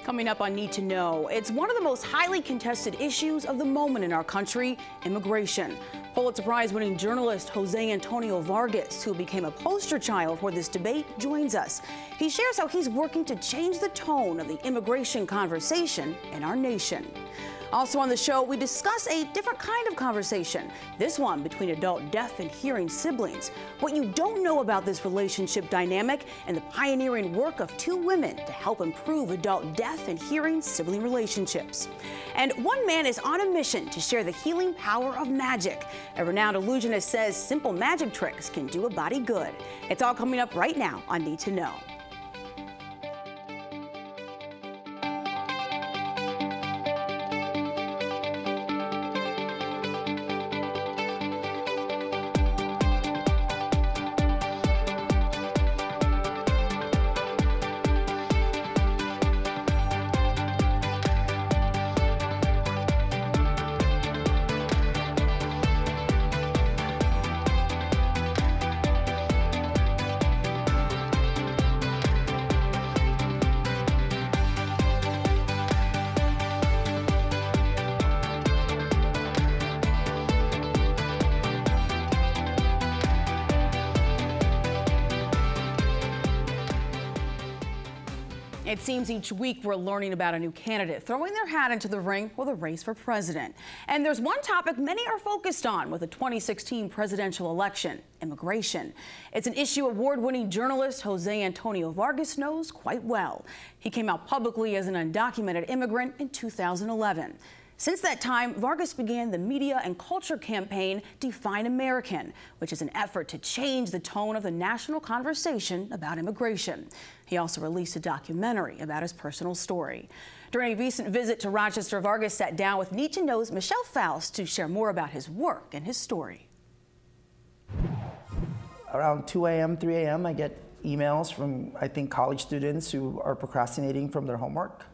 Coming up on Need to Know, it's one of the most highly contested issues of the moment in our country, immigration. Pulitzer Prize-winning journalist Jose Antonio Vargas, who became a poster child for this debate, joins us. He shares how he's working to change the tone of the immigration conversation in our nation. Also on the show, we discuss a different kind of conversation, this one between adult deaf and hearing siblings, what you don't know about this relationship dynamic, and the pioneering work of two women to help improve adult deaf and hearing sibling relationships. And one man is on a mission to share the healing power of magic. A renowned illusionist says simple magic tricks can do a body good. It's all coming up right now on Need to Know. It seems each week we're learning about a new candidate throwing their hat into the ring for the race for president. And there's one topic many are focused on with the 2016 presidential election: immigration. It's an issue award-winning journalist Jose Antonio Vargas knows quite well. He came out publicly as an undocumented immigrant in 2011. Since that time, Vargas began the media and culture campaign Define American, which is an effort to change the tone of the national conversation about immigration. He also released a documentary about his personal story. During a recent visit to Rochester, Vargas sat down with Need to Know's Michelle Faust to share more about his work and his story. Around 2 a.m., 3 a.m., I get emails from, I think, college students who are procrastinating from their homework.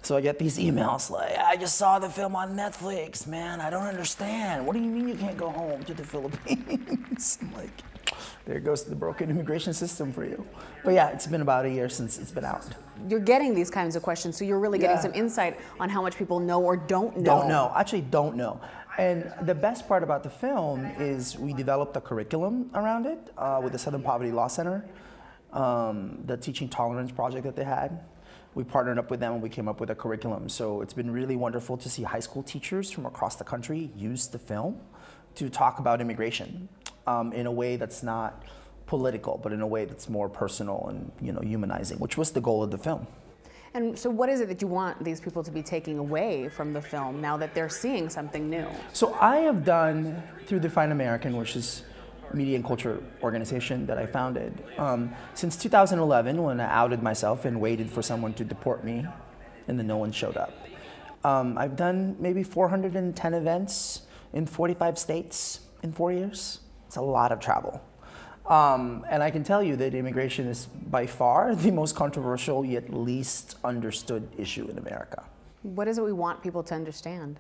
So I get these emails like, I just saw the film on Netflix, man, I don't understand. What do you mean you can't go home to the Philippines? I'm like, there goes the broken immigration system for you. But yeah, it's been about a year since it's been out. You're getting these kinds of questions, so you're really getting some insight on how much people know or don't know. Don't know, actually don't know. And the best part about the film is we developed a curriculum around it with the Southern Poverty Law Center, the Teaching Tolerance project that they had. We partnered up with them and we came up with a curriculum. So it's been really wonderful to see high school teachers from across the country use the film to talk about immigration in a way that's not political, but in a way that's more personal and, you know, humanizing, which was the goal of the film. And so what is it that you want these people to be taking away from the film now that they're seeing something new? So I have done, through Define American, which is media and culture organization that I founded, since 2011, when I outed myself and waited for someone to deport me, and then no one showed up. I've done maybe 410 events in 45 states in 4 years. It's a lot of travel. And I can tell you that immigration is by far the most controversial yet least understood issue in America. What is it we want people to understand?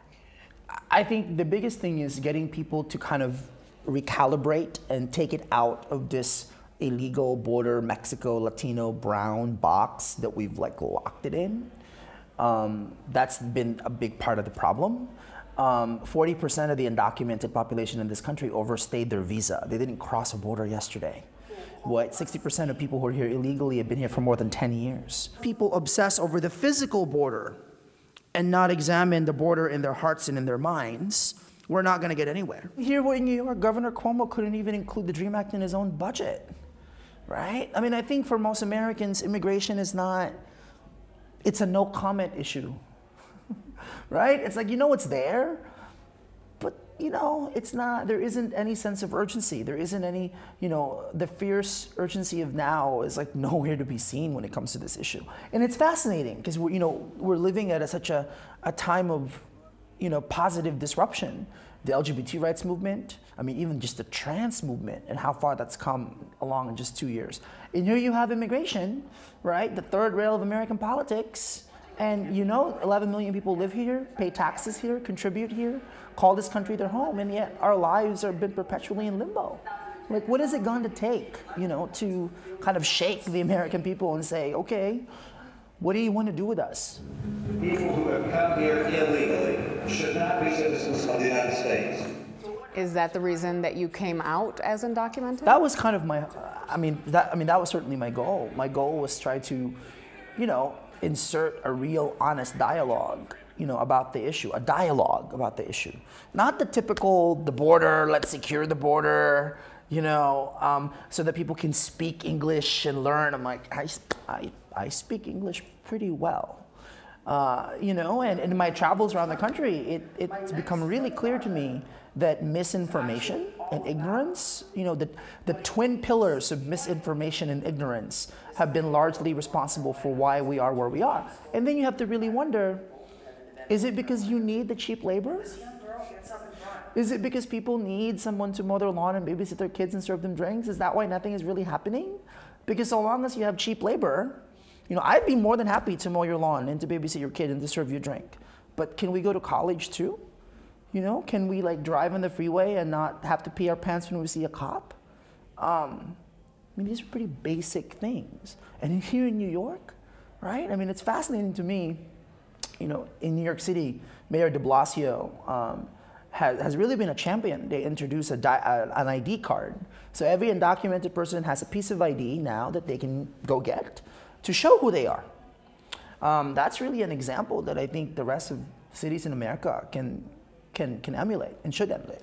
I think the biggest thing is getting people to kind of recalibrate and take it out of this illegal border Mexico Latino brown box that we've like locked it in. That's been a big part of the problem. 40% of the undocumented population in this country overstayed their visa. They didn't cross a border yesterday. What, 60% of people who are here illegally have been here for more than 10 years. People obsess over the physical border and not examine the border in their hearts and in their minds. We're not going to get anywhere. Here in New York, Governor Cuomo couldn't even include the DREAM Act in his own budget, right? I mean, I think for most Americans, immigration is not, it's a no comment issue, right? It's like, you know, it's there, but you know, it's not, there isn't any sense of urgency. There isn't any, you know, the fierce urgency of now is like nowhere to be seen when it comes to this issue. And it's fascinating because we're, you know, we're living at such a time of, you know, positive disruption. The LGBT rights movement, I mean, even just the trans movement and how far that's come along in just 2 years. And here you have immigration, right? The third rail of American politics. And you know, 11 million people live here, pay taxes here, contribute here, call this country their home, and yet our lives have been perpetually in limbo. Like, what is it going to take, you know, to kind of shake the American people and say, okay, What do you want to do with us? People who have come here illegally should not be citizens of the United States. Is that the reason that you came out as undocumented? That was kind of my, that was certainly my goal. My goal was try to, insert a real honest dialogue, about the issue, a dialogue about the issue. Not the typical, the border, let's secure the border, so that people can speak English and learn. I'm like, I speak English pretty well. And in my travels around the country, it's become really clear to me that misinformation and ignorance, the twin pillars of misinformation and ignorance have been largely responsible for why we are where we are. And then you have to really wonder, is it because you need the cheap labor? Is it because people need someone to mow their lawn and babysit their kids and serve them drinks? Is that why nothing is really happening? Because so long as you have cheap labor, I'd be more than happy to mow your lawn and to babysit your kid and to serve you a drink. But can we go to college too? Can we drive on the freeway and not have to pee our pants when we see a cop? These are pretty basic things. And here in New York, right? It's fascinating to me, in New York City, Mayor de Blasio has really been a champion. They introduced an ID card. So every undocumented person has a piece of ID now that they can go get to show who they are. That's really an example that I think the rest of cities in America can emulate and should emulate.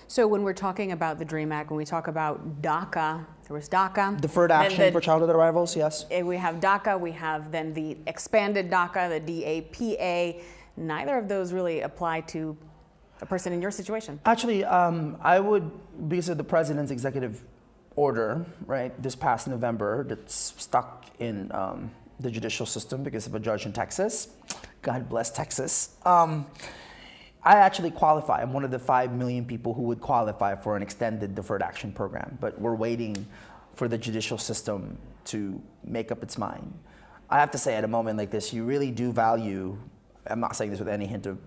So when we're talking about the DREAM Act, when we talk about DACA, there was DACA. Deferred Action for Childhood Arrivals, yes. We have DACA, we have then the expanded DACA, the DAPA. Neither of those really apply to a person in your situation. Actually, I would, because of the president's executive order, right, this past November, that's stuck in the judicial system because of a judge in Texas. God bless Texas. I actually qualify. I'm one of the 5 million people who would qualify for an extended deferred action program, but we're waiting for the judicial system to make up its mind. I have to say, at a moment like this, you really do value, I'm not saying this with any hint of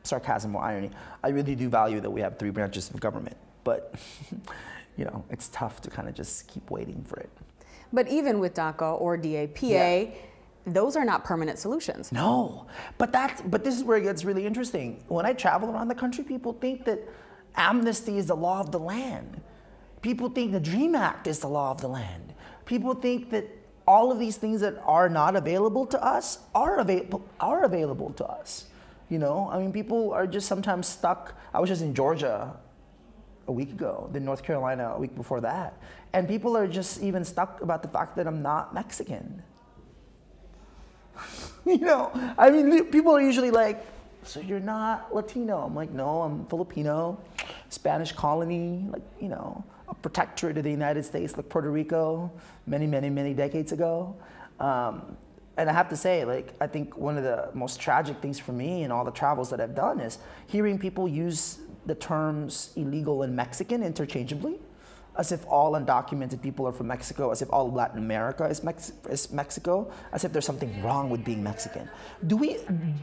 sarcasm or irony, I really do value that we have 3 branches of government, but it's tough to kind of just keep waiting for it. But even with DACA or DAPA, those are not permanent solutions. No, but this is where it gets really interesting. When I travel around the country, people think that amnesty is the law of the land. People think the DREAM Act is the law of the land. People think that all of these things that are not available to us are available to us. People are just sometimes stuck. I was just in Georgia a week ago, then North Carolina a week before that, and people are just even stuck about the fact that I'm not Mexican. People are usually like, so you're not Latino? I'm like, no, I'm Filipino, Spanish colony, a protectorate of the United States, like Puerto Rico, many, many, many decades ago. And I have to say, I think one of the most tragic things for me in all the travels that I've done is hearing people use the terms illegal and Mexican interchangeably, as if all undocumented people are from Mexico, as if all of Latin America is Mexico, as if there's something wrong with being Mexican. Do we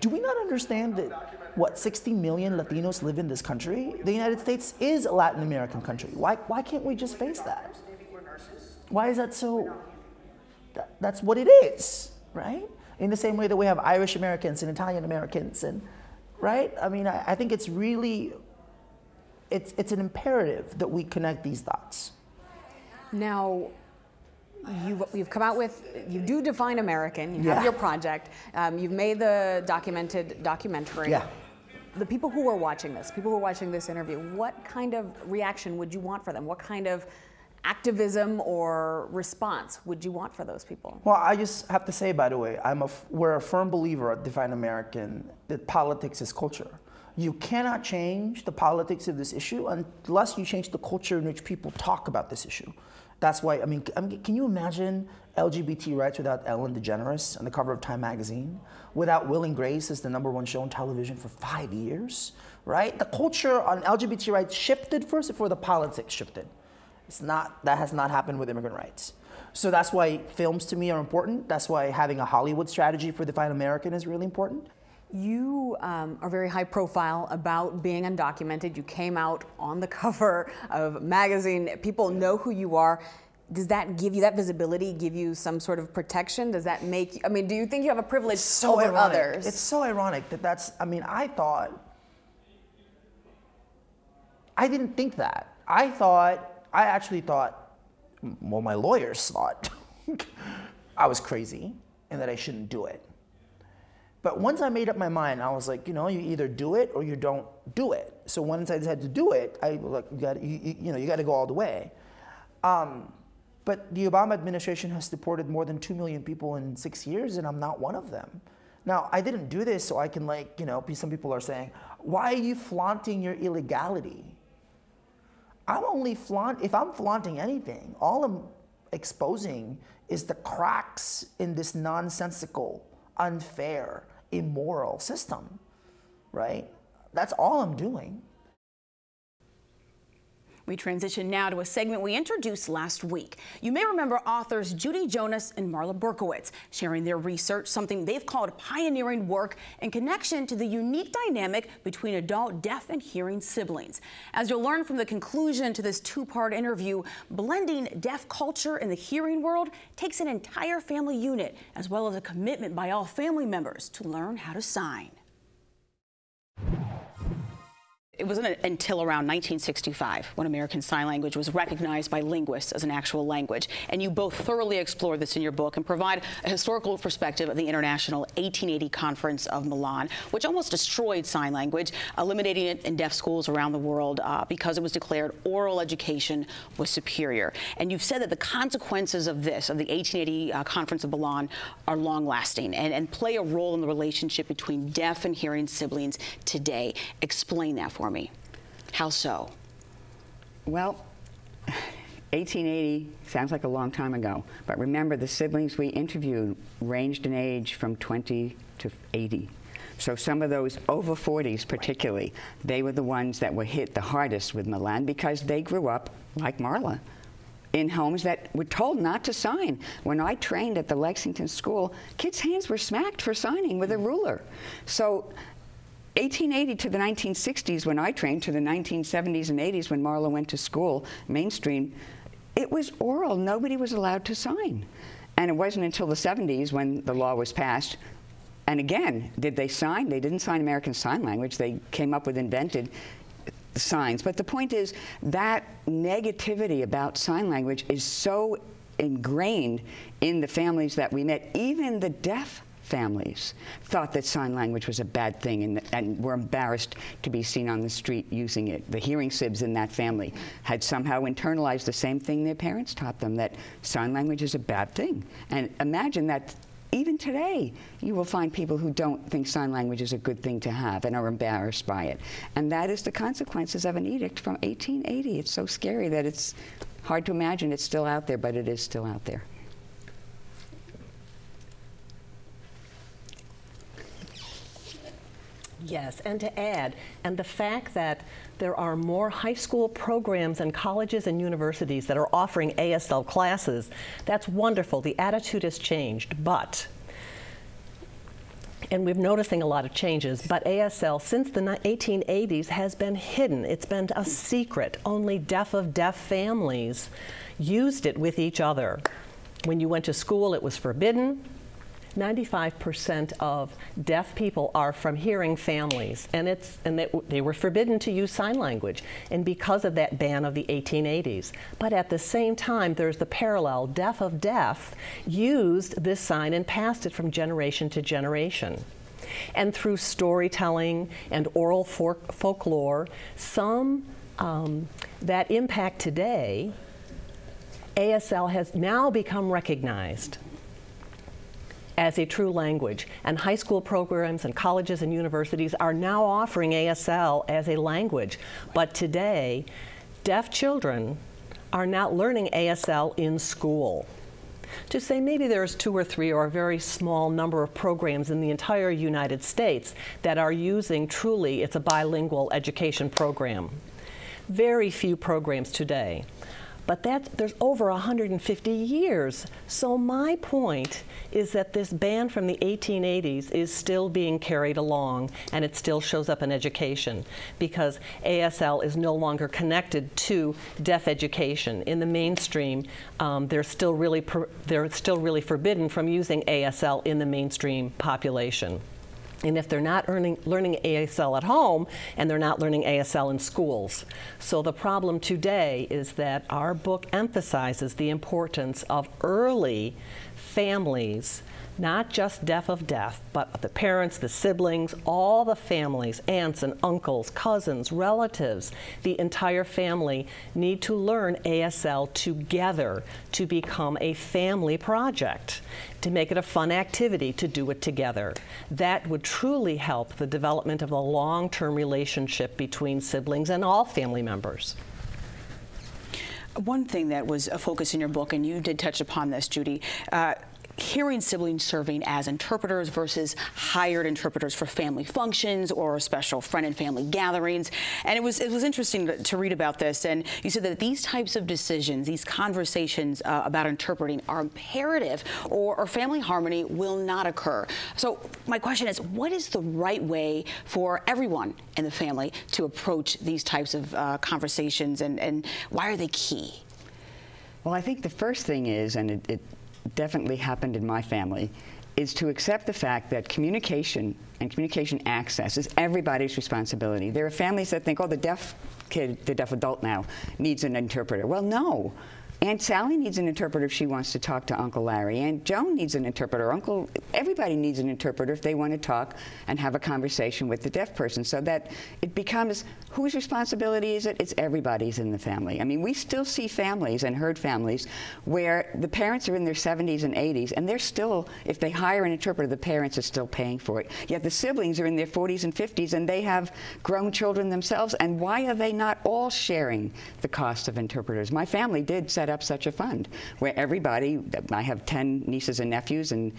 not understand that, 60 million Latinos live in this country? The United States is a Latin American country. Why can't we just face that? Why is that so? That's what it is, right? In the same way that we have Irish Americans and Italian Americans, and right? I think it's really, it's an imperative that we connect these dots. Now, you've come out with, you do define American, you have your project, you've made the documentary. Yeah. The people who are watching this interview, what kind of reaction would you want for them? What kind of activism or response would you want for those people? Well, I just have to say, by the way, we're a firm believer at Define American that politics is culture. You cannot change the politics of this issue unless you change the culture in which people talk about this issue. That's why, can you imagine LGBT rights without Ellen DeGeneres on the cover of Time magazine? Without Will and Grace as the #1 show on television for 5 years, right? The culture on LGBT rights shifted first before the politics shifted. That has not happened with immigrant rights. So that's why films to me are important. That's why having a Hollywood strategy for Define American is really important. You are very high profile about being undocumented. You came out on the cover of a magazine. People know who you are. does that give you, that visibility give you some sort of protection? Does that make, I mean, do you think you have a privilege over others? It's so ironic that I mean, I didn't think that. I actually thought, well, my lawyers thought I was crazy and that I shouldn't do it. But once I made up my mind, I was like, you know, you either do it or you don't do it. So once I decided to do it, I like, you got to go all the way. But the Obama administration has deported more than 2 million people in 6 years, and I'm not one of them. Now, I didn't do this so I can, like, you know, some people are saying, why are you flaunting your illegality? If I'm flaunting anything, all I'm exposing is the cracks in this nonsensical, unfair, immoral system, right? That's all I'm doing. We transition now to a segment we introduced last week. You may remember authors Judy Jonas and Marla Berkowitz sharing their research, something they've called pioneering work in connection to the unique dynamic between adult deaf and hearing siblings. As you'll learn from the conclusion to this two-part interview, blending deaf culture in the hearing world takes an entire family unit, as well as a commitment by all family members to learn how to sign. It wasn't until around 1965 when American Sign Language was recognized by linguists as an actual language. And you both thoroughly explore this in your book and provide a historical perspective of the International 1880 Conference of Milan, which almost destroyed sign language, eliminating it in deaf schools around the world because it was declared oral education was superior. And you've said that the consequences of this, of the 1880 Conference of Milan, are long-lasting and play a role in the relationship between deaf and hearing siblings today. Explain that for me. How so? Well, 1880 sounds like a long time ago, but remember the siblings we interviewed ranged in age from 20 to 80. So some of those over 40s particularly, they were the ones that were hit the hardest with Milan because they grew up, like Marla, in homes that were told not to sign. When I trained at the Lexington School, kids' hands were smacked for signing with a ruler. So 1880 to the 1960s when I trained, to the 1970s and 80s when Marla went to school, mainstream, it was oral. Nobody was allowed to sign. And it wasn't until the 70s when the law was passed. And again, did they sign? They didn't sign American Sign Language. They came up with invented signs. But the point is that negativity about sign language is so ingrained in the families that we met. Even the deaf families thought that sign language was a bad thing and were embarrassed to be seen on the street using it. The hearing sibs in that family had somehow internalized the same thing their parents taught them, that sign language is a bad thing. And imagine that even today, you will find people who don't think sign language is a good thing to have and are embarrassed by it. And that is the consequences of an edict from 1880. It's so scary that it's hard to imagine it's still out there, but it is still out there. Yes, and to add, and the fact that there are more high school programs and colleges and universities that are offering ASL classes, that's wonderful. The attitude has changed, but, and we're noticing a lot of changes, but ASL since the 1880s has been hidden. It's been a secret. Only deaf of deaf families used it with each other. When you went to school, it was forbidden. 95% of deaf people are from hearing families, and they were forbidden to use sign language, and because of that ban of the 1880s. But at the same time, there's the parallel. Deaf of deaf used this sign and passed it from generation to generation. And through storytelling and oral folklore, some that impact today, ASL has now become recognized as a true language. And high school programs and colleges and universities are now offering ASL as a language. But today, deaf children are not learning ASL in school. To say maybe there's 2 or 3 or a very small number of programs in the entire United States that are using truly, it's a bilingual education program. Very few programs today. But there's over 150 years. So my point is that this ban from the 1880s is still being carried along, and it still shows up in education because ASL is no longer connected to deaf education. In the mainstream, they're still really forbidden from using ASL in the mainstream population. And if they're not learning ASL at home, and they're not learning ASL in schools. So the problem today is that our book emphasizes the importance of early families, not just deaf of deaf, but the parents, the siblings, all the families, aunts and uncles, cousins, relatives, the entire family need to learn ASL together to become a family project, to make it a fun activity to do it together. That would truly help the development of a long-term relationship between siblings and all family members. One thing that was a focus in your book, and you did touch upon this, Judy, hearing siblings serving as interpreters versus hired interpreters for family functions or special friend and family gatherings. And it was interesting to read about this. And you said that these types of decisions, these conversations about interpreting are imperative, or family harmony will not occur. So my question is, what is the right way for everyone in the family to approach these types of conversations, and why are they key? Well, I think the first thing is, and it definitely happened in my family, is to accept the fact that communication and communication access is everybody's responsibility. There are families that think, oh, the deaf kid, the deaf adult now, needs an interpreter. Well, no. Aunt Sally needs an interpreter if she wants to talk to Uncle Larry. Aunt Joan needs an interpreter. Everybody needs an interpreter if they want to talk and have a conversation with the deaf person, so that it becomes, whose responsibility is it? It's everybody's in the family. I mean, we still see families and heard families where the parents are in their 70s and 80s, and they're still, if they hire an interpreter, the parents are still paying for it. Yet the siblings are in their 40s and 50s, and they have grown children themselves, and why are they not all sharing the cost of interpreters? My family did set up such a fund where everybody, I have 10 nieces and nephews, and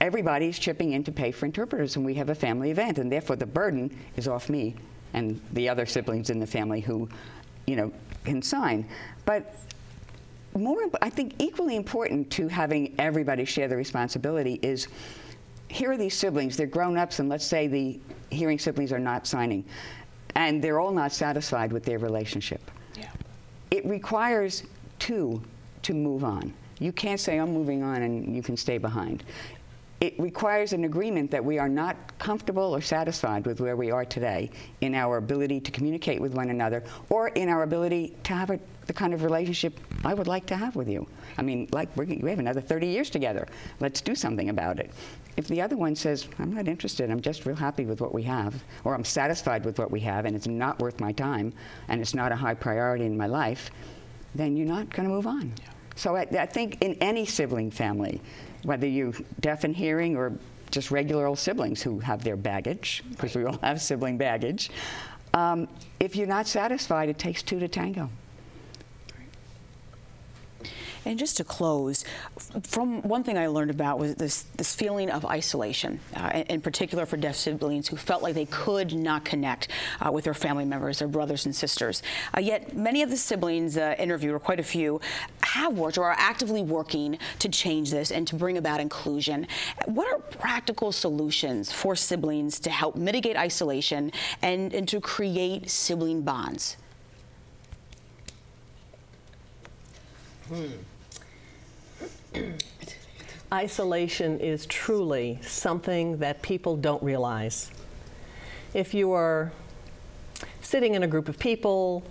everybody's chipping in to pay for interpreters, and we have a family event, and therefore the burden is off me and the other siblings in the family who, can sign. But I think equally important to having everybody share the responsibility is, here are these siblings, they're grown-ups, and let's say the hearing siblings are not signing, and they're all not satisfied with their relationship. Yeah. It requires two to move on. You can't say, I'm moving on and you can stay behind. It requires an agreement that we are not comfortable or satisfied with where we are today in our ability to communicate with one another, or in our ability to have the kind of relationship I would like to have with you. I mean, like, we have another 30 years together. Let's do something about it. If the other one says, I'm not interested, I'm just real happy with what we have, or I'm satisfied with what we have and it's not worth my time and it's not a high priority in my life, then you're not going to move on. Yeah. So I think in any sibling family, whether you're deaf and hearing or just regular old siblings who have their baggage, because we all have sibling baggage, if you're not satisfied, it takes two to tango. And just to close, from one thing I learned about was this feeling of isolation, in particular for deaf siblings who felt like they could not connect with their family members, their brothers and sisters. Yet many of the siblings interviewed, or quite a few, have worked or are actively working to change this and to bring about inclusion. What are practical solutions for siblings to help mitigate isolation and to create sibling bonds? Isolation is truly something that people don't realize. If you are sitting in a group of people,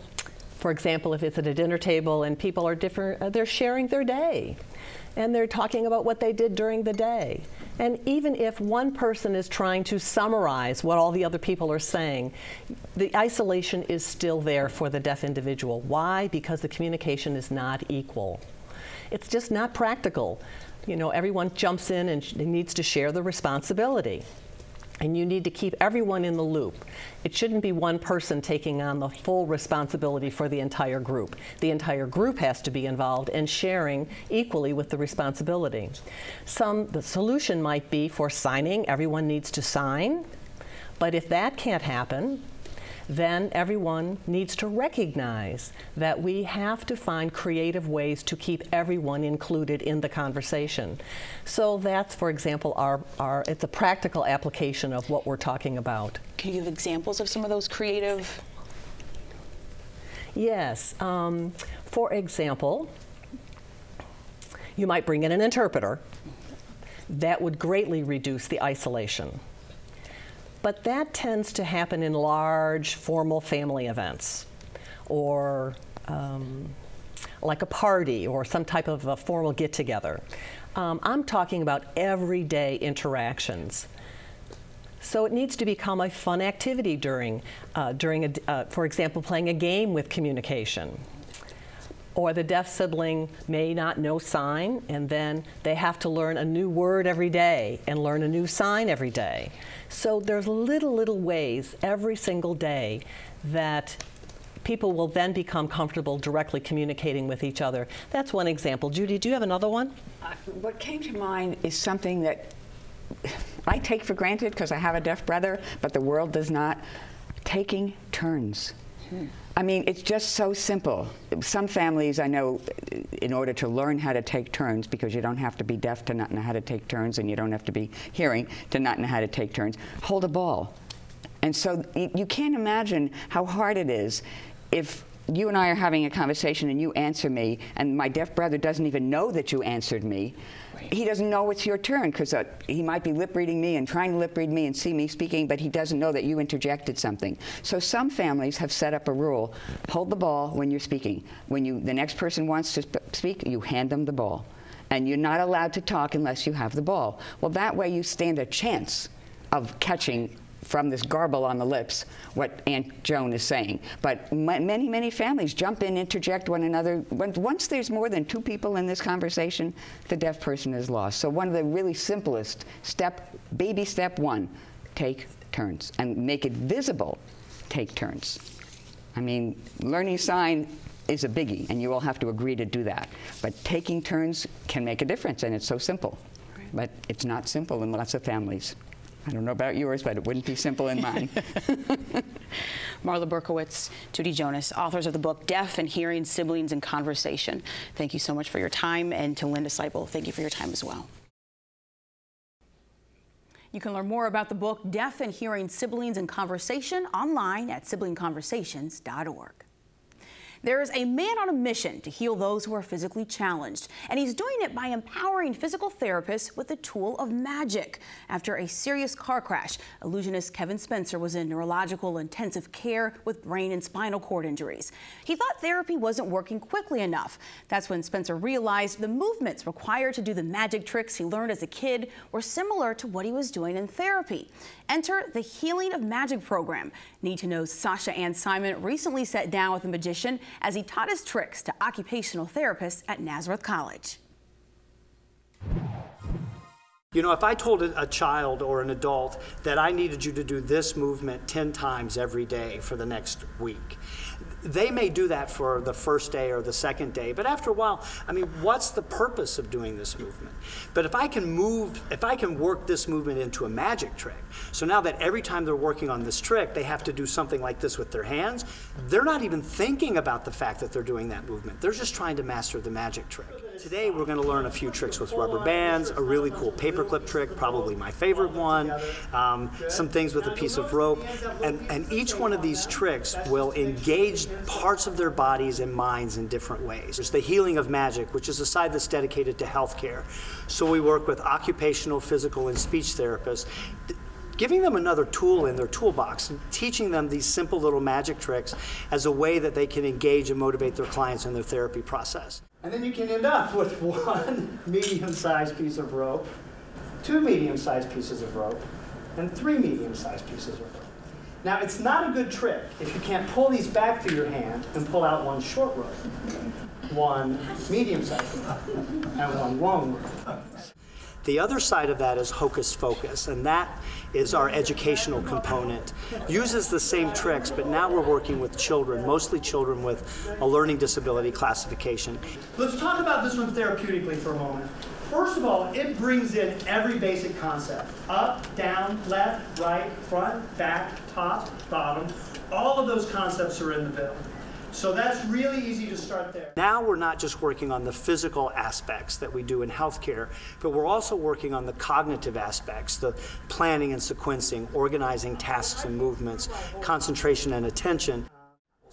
for example, if it's at a dinner table and people are different, they're sharing their day and they're talking about what they did during the day. And even if one person is trying to summarize what all the other people are saying, the isolation is still there for the deaf individual. Why? Because the communication is not equal. It's just not practical. Everyone jumps in and needs to share the responsibility. And you need to keep everyone in the loop. It shouldn't be one person taking on the full responsibility for the entire group. The entire group has to be involved and sharing equally with the responsibility. The solution might be for signing. Everyone needs to sign. But if that can't happen, then everyone needs to recognize that we have to find creative ways to keep everyone included in the conversation. So that's, for example, it's a practical application of what we're talking about. Can you give examples of some of those creative? Yes. For example, you might bring in an interpreter. That would greatly reduce the isolation. But that tends to happen in large, formal family events, or like a party or some type of a formal get-together. I'm talking about everyday interactions. So it needs to become a fun activity during for example, playing a game with communication. Or the deaf sibling may not know sign, and then they have to learn a new word every day and learn a new sign every day. So there's little ways every single day that people will then become comfortable directly communicating with each other. That's one example. Judy, do you have another one? What came to mind is something that I take for granted because I have a deaf brother, but the world does not. Taking turns. I mean, it's just so simple. Some families I know, in order to learn how to take turns, because you don't have to be deaf to not know how to take turns, and you don't have to be hearing to not know how to take turns, hold a ball. And so you can't imagine how hard it is if you and I are having a conversation and you answer me, and my deaf brother doesn't even know that you answered me. Right. He doesn't know it's your turn, because he might be lip reading me and trying to lip read me and see me speaking, but he doesn't know that you interjected something. So some families have set up a rule: hold the ball when you're speaking. When the next person wants to speak, you hand them the ball. And you're not allowed to talk unless you have the ball. Well, that way you stand a chance of catching from this garble on the lips what Aunt Joan is saying. But many families jump in, interject one another. Once there's more than two people in this conversation, the deaf person is lost. So one of the really simplest baby step one, take turns, and make it visible. Take turns. I mean, learning sign is a biggie, and you all have to agree to do that. But taking turns can make a difference, and it's so simple. Right. But it's not simple in lots of families. I don't know about yours, but it wouldn't be simple in mine. Marla Berkowitz, Judy Jonas, authors of the book Deaf and Hearing Siblings in Conversation. Thank you so much for your time. And to Linda Seipel, thank you for your time as well. You can learn more about the book Deaf and Hearing Siblings in Conversation online at siblingconversations.org. There is a man on a mission to heal those who are physically challenged, and he's doing it by empowering physical therapists with the tool of magic. After a serious car crash, illusionist Kevin Spencer was in neurological intensive care with brain and spinal cord injuries. He thought therapy wasn't working quickly enough. That's when Spencer realized the movements required to do the magic tricks he learned as a kid were similar to what he was doing in therapy. Enter the Healing of Magic program. Need to know Sasha Ann Simon recently sat down with a magician as he taught his tricks to occupational therapists at Nazareth College. You know, if I told a child or an adult that I needed you to do this movement 10 times every day for the next week, they may do that for the first day or the second day, but after a while, I mean, what's the purpose of doing this movement? But if I can work this movement into a magic trick, so now that every time they're working on this trick, they have to do something like this with their hands, they're not even thinking about the fact that they're doing that movement. They're just trying to master the magic trick. Today, we're going to learn a few tricks with rubber bands, a really cool paperclip trick, probably my favorite one, some things with a piece of rope, and each one of these tricks will engage parts of their bodies and minds in different ways. There's the Healing of Magic, which is a side that's dedicated to healthcare. So we work with occupational, physical, and speech therapists, giving them another tool in their toolbox, and teaching them these simple little magic tricks as a way that they can engage and motivate their clients in their therapy process. And then you can end up with one medium-sized piece of rope, two medium-sized pieces of rope, and three medium-sized pieces of rope. Now, it's not a good trick if you can't pull these back through your hand and pull out one short rope, one medium-sized rope, and one long rope. The other side of that is Hocus Pocus, and that is our educational component. Uses the same tricks, but now we're working with children, mostly children with a learning disability classification. Let's talk about this one therapeutically for a moment. First of all, it brings in every basic concept. Up, down, left, right, front, back, top, bottom. All of those concepts are in the bill. So that's really easy to start there. Now we're not just working on the physical aspects that we do in healthcare, but we're also working on the cognitive aspects, the planning and sequencing, organizing tasks and movements, concentration and attention.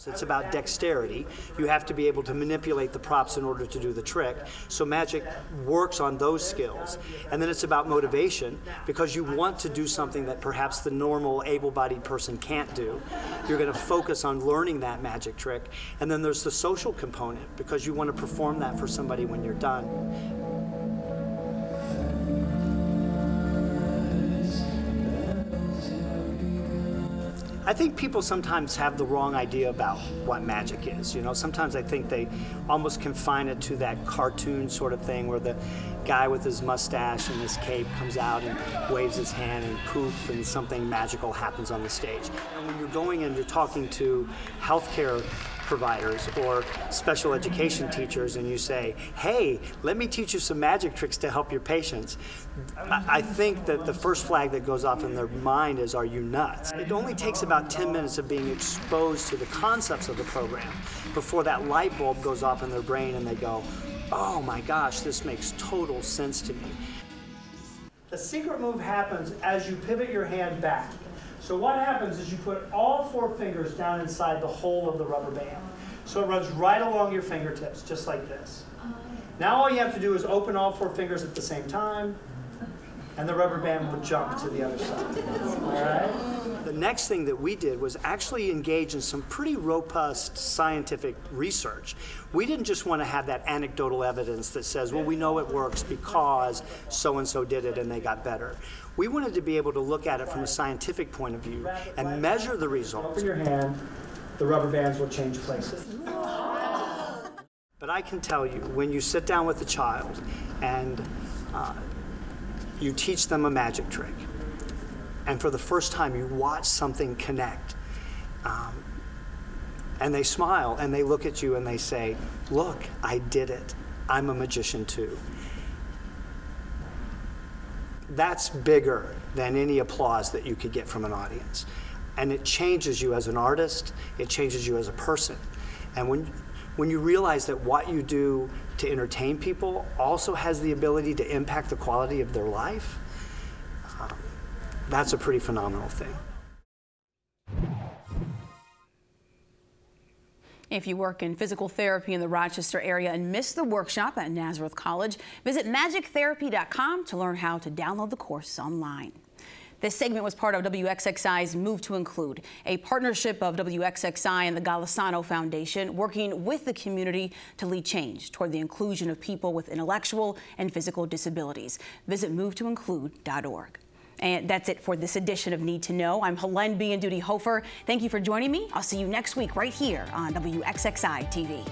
It's about dexterity. You have to be able to manipulate the props in order to do the trick. So magic works on those skills. And then it's about motivation, because you want to do something that perhaps the normal able-bodied person can't do. You're going to focus on learning that magic trick. And then there's the social component, because you want to perform that for somebody when you're done. I think people sometimes have the wrong idea about what magic is. You know, sometimes I think they almost confine it to that cartoon sort of thing where the guy with his mustache and his cape comes out and waves his hand and poof, and something magical happens on the stage. And when you're going and you're talking to healthcare providers or special education teachers and you say, hey, let me teach you some magic tricks to help your patients, I think that the first flag that goes off in their mind is, are you nuts? It only takes about 10 minutes of being exposed to the concepts of the program before that light bulb goes off in their brain and they go, oh my gosh, this makes total sense to me. The secret move happens as you pivot your hand back. So what happens is you put all 4 fingers down inside the hole of the rubber band. So it runs right along your fingertips, just like this. Now all you have to do is open all 4 fingers at the same time, and the rubber band will jump to the other side. All right? The next thing that we did was actually engage in some pretty robust scientific research. We didn't just want to have that anecdotal evidence that says, well, we know it works because so-and-so did it and they got better. We wanted to be able to look at it from a scientific point of view and measure the results. Open your hand, the rubber bands will change places. But I can tell you, when you sit down with a child and you teach them a magic trick, and for the first time you watch something connect, and they smile and they look at you and they say, look, I did it. I'm a magician too. That's bigger than any applause that you could get from an audience. And it changes you as an artist, it changes you as a person. And when you realize that what you do to entertain people also has the ability to impact the quality of their life, that's a pretty phenomenal thing. If you work in physical therapy in the Rochester area and missed the workshop at Nazareth College, visit magictherapy.com to learn how to download the course online. This segment was part of WXXI's Move to Include, a partnership of WXXI and the Golisano Foundation, working with the community to lead change toward the inclusion of people with intellectual and physical disabilities. Visit movetoinclude.org. And that's it for this edition of Need to Know. I'm Helene B. and Duty Hofer. Thank you for joining me. I'll see you next week right here on WXXI TV.